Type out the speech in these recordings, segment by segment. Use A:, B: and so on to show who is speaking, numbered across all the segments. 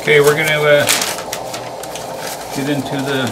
A: Okay, we're going to get into the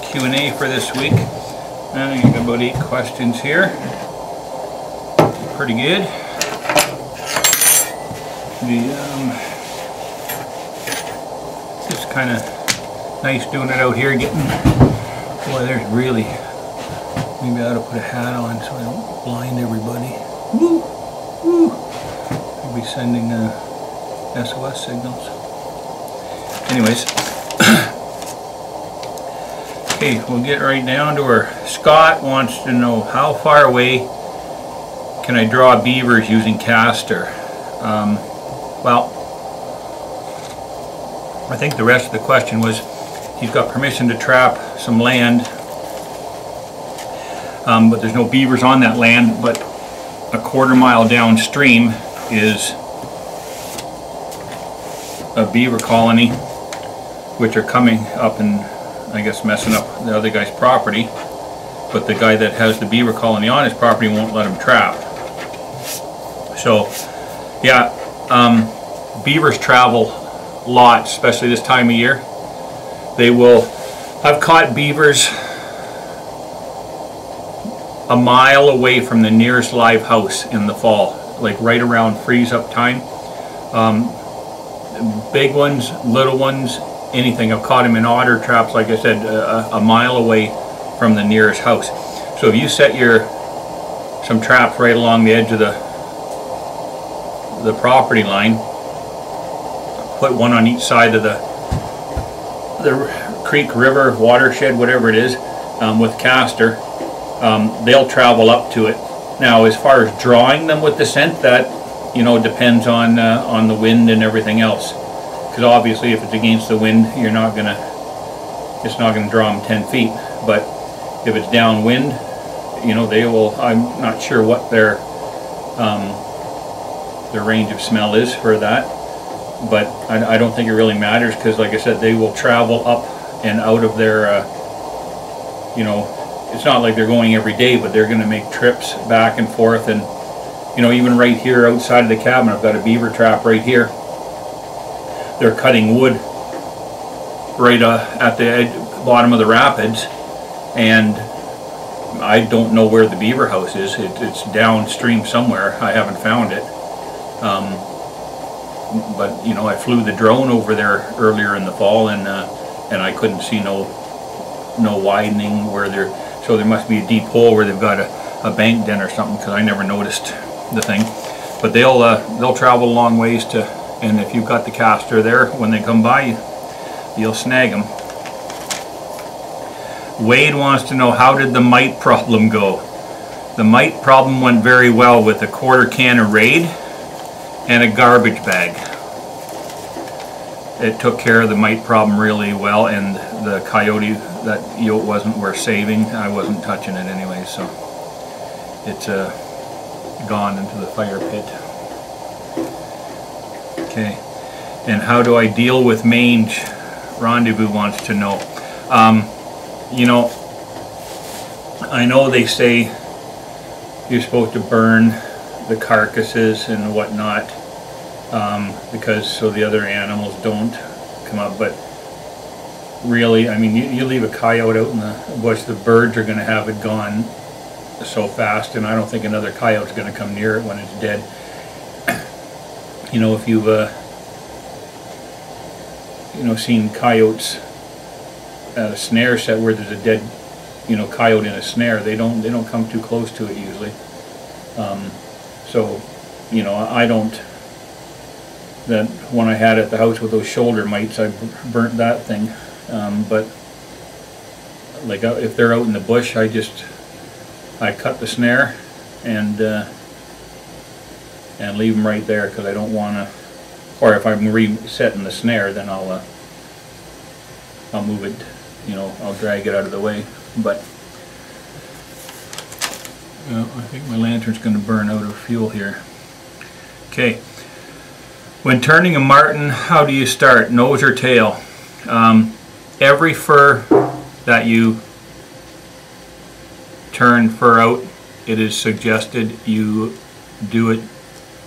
A: Q&A for this week. I got about 8 questions here. Pretty good. It's kind of nice doing it out here, getting, boy, there's really, maybe I ought to put a hat on so I don't blind everybody. Woo! Woo! I'll be sending SOS signals. Anyways, okay, we'll get right down to her. Scott wants to know, how far away can I draw beavers using caster? Well, I think the rest of the question was, he's got permission to trap some land, but there's no beavers on that land, but a quarter mile downstream is a beaver colony, which are coming up and I guess messing up the other guy's property, but the guy that has the beaver colony on his property won't let him trap. So yeah, beavers travel lots, especially this time of year. They will, I've caught beavers a mile away from the nearest live house in the fall, like right around freeze up time. Big ones, little ones, anything. I've caught them in otter traps, like I said, a mile away from the nearest house. So if you set some traps right along the edge of the property line, put one on each side of the creek, river, watershed, whatever it is, with caster, they'll travel up to it. Now, as far as drawing them with the scent, that, you know, depends on the wind and everything else. Because obviously, if it's against the wind, it's not gonna draw them 10 feet. But if it's downwind, you know, they will. I'm not sure what their range of smell is for that, but I don't think it really matters, because, like I said, they will travel up and out of their, you know, it's not like they're going every day, but they're going to make trips back and forth. And, you know, even right here outside of the cabin, I've got a beaver trap right here. They're cutting wood right at the bottom of the rapids, and I don't know where the beaver house is. It's downstream somewhere. I haven't found it. But, you know, I flew the drone over there earlier in the fall, and I couldn't see no widening where they're. So there must be a deep hole where they've got a bank den or something, because I never noticed the thing. But they'll travel a long ways to, and if you've got the caster there, when they come by, you'll snag them. Wade wants to know, how did the mite problem go? The mite problem went very well with a quarter can of Raid and a garbage bag. It took care of the mite problem really well, and the coyote, that yote wasn't worth saving. I wasn't touching it anyway, so it's gone into the fire pit. Okay, and how do I deal with mange? Rendezvous wants to know. You know, I know they say you're supposed to burn the carcasses and whatnot, because so the other animals don't come up, but really, I mean, you leave a coyote out in the bush, the birds are going to have it gone so fast, and I don't think another coyote's going to come near it when it's dead. You know, if you've you know, seen coyotes at a snare set where there's a dead, you know, coyote in a snare, they don't come too close to it usually. So, you know, I don't. That one I had at the house with those shoulder mites, I burnt that thing. But like if they're out in the bush, I cut the snare and leave them right there, because I don't want to. Or if I'm resetting the snare, then I'll move it. You know, I'll drag it out of the way. But I think my lantern's going to burn out of fuel here. Okay. When turning a marten, how do you start? Nose or tail? Every fur that you turn fur out, it is suggested you do it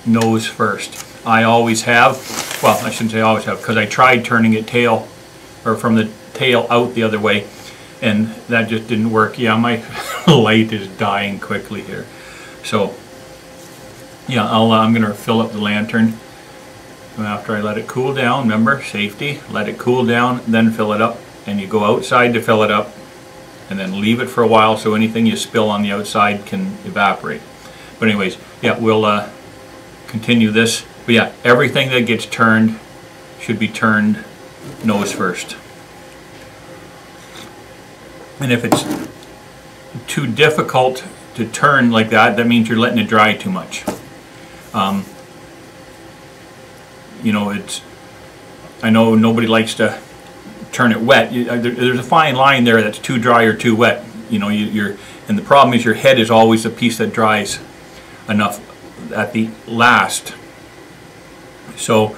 A: nose first. I always have. well, I shouldn't say always have, because I tried turning it tail, or from the tail out the other way, and that just didn't work. Yeah, my light is dying quickly here. So, yeah, I'm going to fill up the lantern after I let it cool down. Remember, safety, let it cool down, then fill it up. And you go outside to fill it up, and then leave it for a while so anything you spill on the outside can evaporate. But anyways, yeah, we'll continue this. But yeah, everything that gets turned should be turned nose first. And if it's too difficult to turn like that, that means you're letting it dry too much. You know, I know nobody likes to turn it wet. There's a fine line there that's too dry or too wet. You know, and the problem is your head is always the piece that dries enough at the last. So,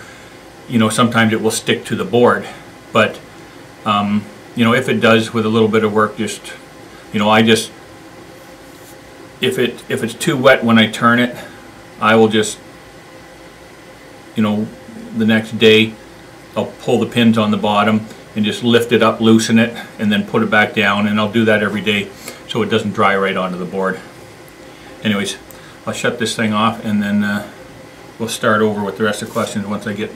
A: you know, sometimes it will stick to the board, but you know, if it does with a little bit of work, just, you know, if it's too wet when I turn it, I will just, you know, the next day I'll pull the pins on the bottom and just lift it up, loosen it, and then put it back down, and I'll do that every day so it doesn't dry right onto the board. Anyways, I'll shut this thing off, and then we'll start over with the rest of the questions once I get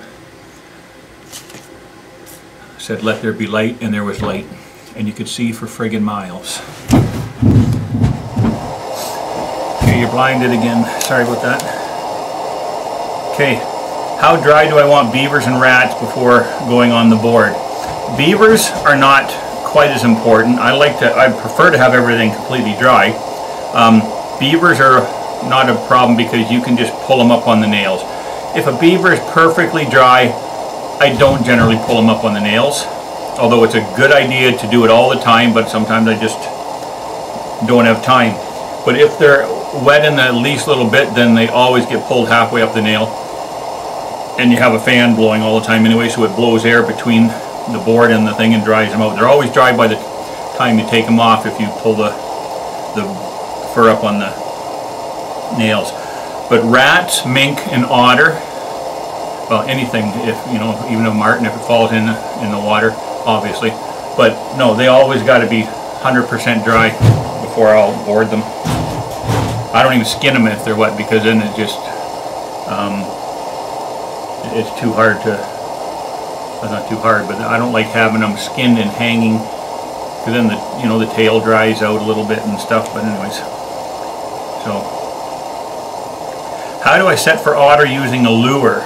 A: said let there be light, and there was light, and you could see for friggin' miles. Okay, you're blinded again, sorry about that. Okay, how dry do I want beavers and rats before going on the board? Beavers are not quite as important. I prefer to have everything completely dry. Beavers are not a problem because you can just pull them up on the nails. If a beaver is perfectly dry, I don't generally pull them up on the nails, although it's a good idea to do it all the time, but sometimes I just don't have time. But if they're wet in the least little bit, then they always get pulled halfway up the nail, and you have a fan blowing all the time anyway, so it blows air between the board and the thing and dries them out. They're always dry by the time you take them off if you pull the fur up on the nails. But rats, mink, and otter, well, anything, if you know, even a marten, if it falls in the water, obviously. But no, they always got to be 100% dry before I'll board them. I don't even skin them if they're wet, because then it just it's too hard to. Well, not too hard, but I don't like having them skinned and hanging, because then the tail dries out a little bit and stuff. But anyways, so how do I set for otter using a lure?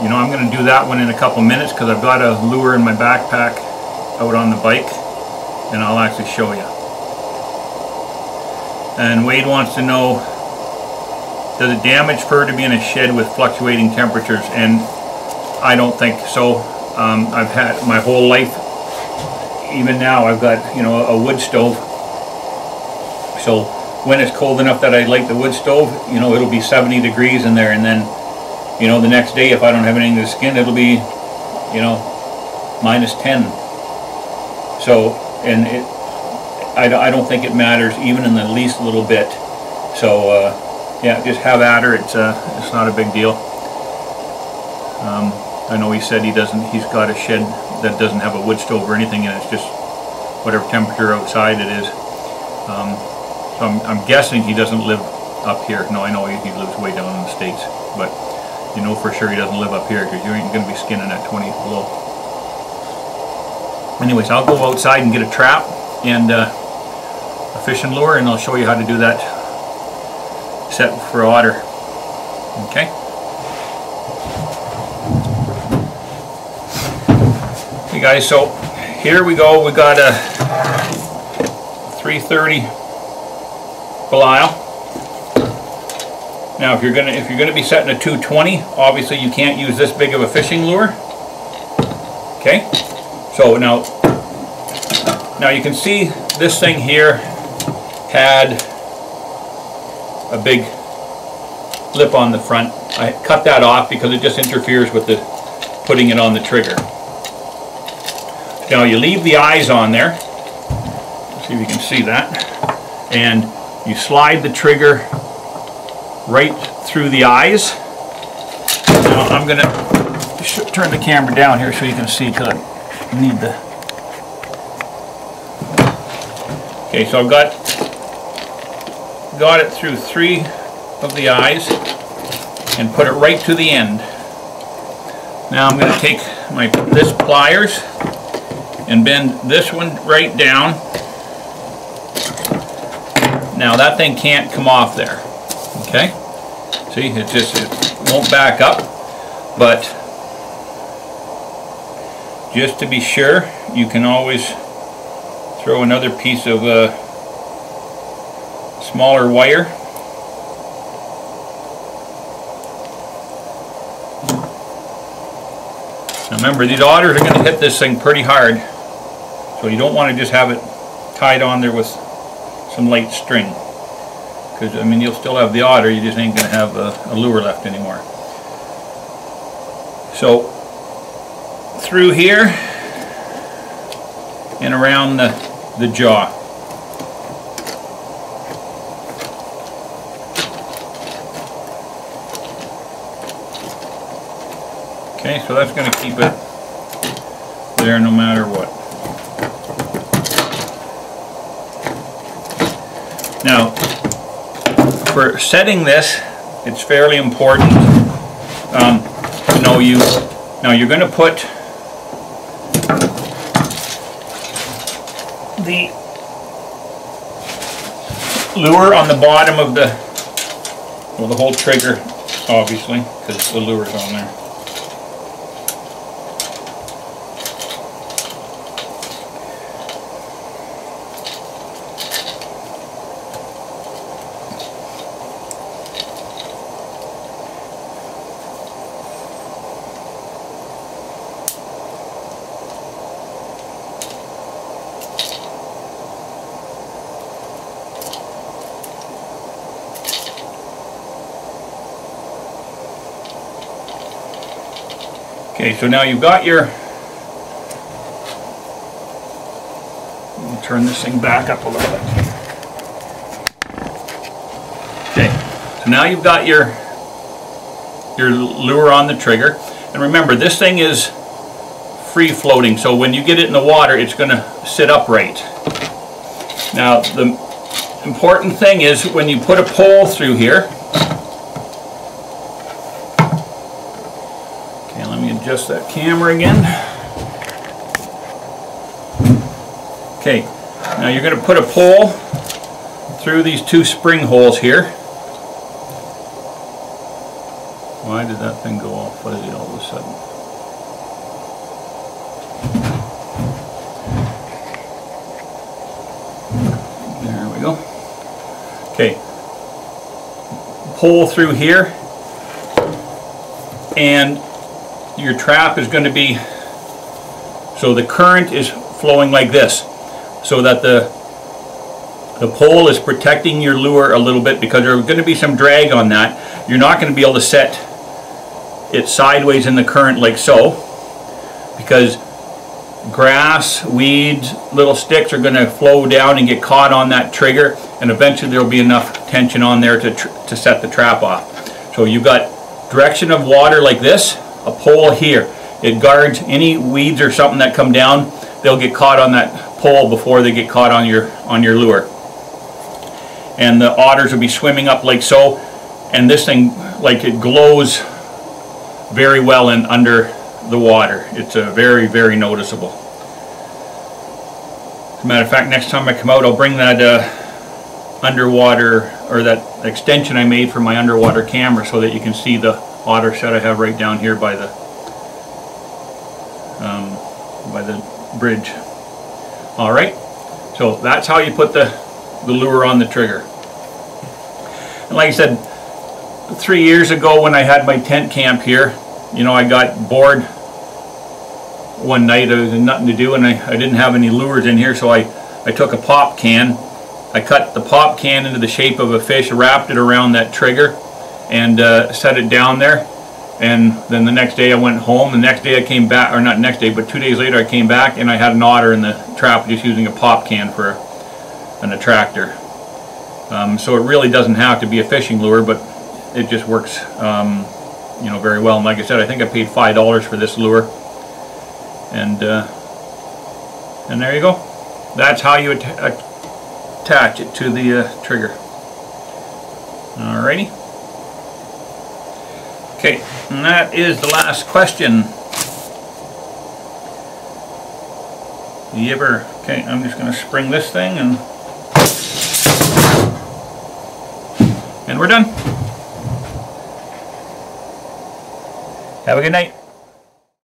A: You know, I'm going to do that one in a couple minutes because I've got a lure in my backpack out on the bike, and I'll actually show you. And Wade wants to know, does it damage fur to be in a shed with fluctuating temperatures? And I don't think so. I've had my whole life, even now I've got, you know, a wood stove. So when it's cold enough that I light the wood stove, you know, it'll be 70 degrees in there, and then, you know, the next day if I don't have anything to skin, it'll be, you know, -10. So, and I don't think it matters even in the least little bit. So yeah, just have at her. It's not a big deal. I know he said he's got a shed that doesn't have a wood stove or anything, and it's just whatever temperature outside it is. So I'm guessing he doesn't live up here. No, I know he lives way down in the States, but you know for sure he doesn't live up here, because you ain't going to be skinning at 20 below. Anyways, I'll go outside and get a trap and a fishing lure, and I'll show you how to do that set for otter. Okay? Hey guys, so here we go. We got a 330 Belial. Now, if you're gonna be setting a 220, obviously you can't use this big of a fishing lure. Okay, so now you can see this thing here had a big lip on the front. I cut that off because it just interferes with the putting it on the trigger. Now you leave the eyes on there. Let's see if you can see that, and you slide the trigger right through the eyes, Now I'm going to turn the camera down here so you can see, because I need the... Okay, so I've got it through 3 of the eyes and put it right to the end. Now I'm going to take this pliers and bend this one right down. Now that thing can't come off there. Okay? See, it won't back up, but just to be sure, you can always throw another piece of smaller wire. Now remember, these otters are going to hit this thing pretty hard, so you don't want to just have it tied on there with some light string, because I mean, you'll still have the otter, you just ain't going to have a lure left anymore. So through here and around the jaw. Okay, so that's going to keep it there no matter what. Now, for setting this, it's fairly important. Now you're going to put the lure on the bottom of the whole trigger, obviously, because the lure's on there. Okay, so now you've got your, let me turn this thing back up a little bit. Okay, so now you've got your lure on the trigger, and remember, this thing is free floating, so when you get it in the water, it's going to sit upright. Now the important thing is when you put a pole through here, adjust that camera again. Okay, now you're going to put a pole through these 2 spring holes here. Why did that thing go all fuzzy all of a sudden? There we go. Okay, pole through here, and your trap is going to be, so the current is flowing like this, so that the pole is protecting your lure a little bit, because there's going to be some drag on that. You're not going to be able to set it sideways in the current like so, because grass, weeds, little sticks are going to flow down and get caught on that trigger, and eventually there will be enough tension on there to set the trap off. So you've got direction of water like this, a pole here. It guards any weeds or something that come down. They'll get caught on that pole before they get caught on your lure. And the otters will be swimming up like so, and this thing, like, it glows very well in under the water. It's very, very noticeable. As a matter of fact, next time I come out, I'll bring that underwater, or that extension I made for my underwater camera, so that you can see the otter set I have right down here by the bridge. All right, so that's how you put the lure on the trigger. And like I said, 3 years ago when I had my tent camp here, you know, I got bored one night. I was nothing to do, and I didn't have any lures in here, so I took a pop can. I cut the pop can into the shape of a fish, wrapped it around that trigger, and set it down there. And then the next day I went home. The next day I came back, or not next day, but 2 days later I came back, and I had an otter in the trap just using a pop can for an attractor. So it really doesn't have to be a fishing lure, but it just works you know, very well. And like I said, I think I paid $5 for this lure. And there you go. That's how you attach it to the trigger. Alrighty. Okay, and that is the last question. You ever, okay, I'm just going to spring this thing and we're done. Have a good night.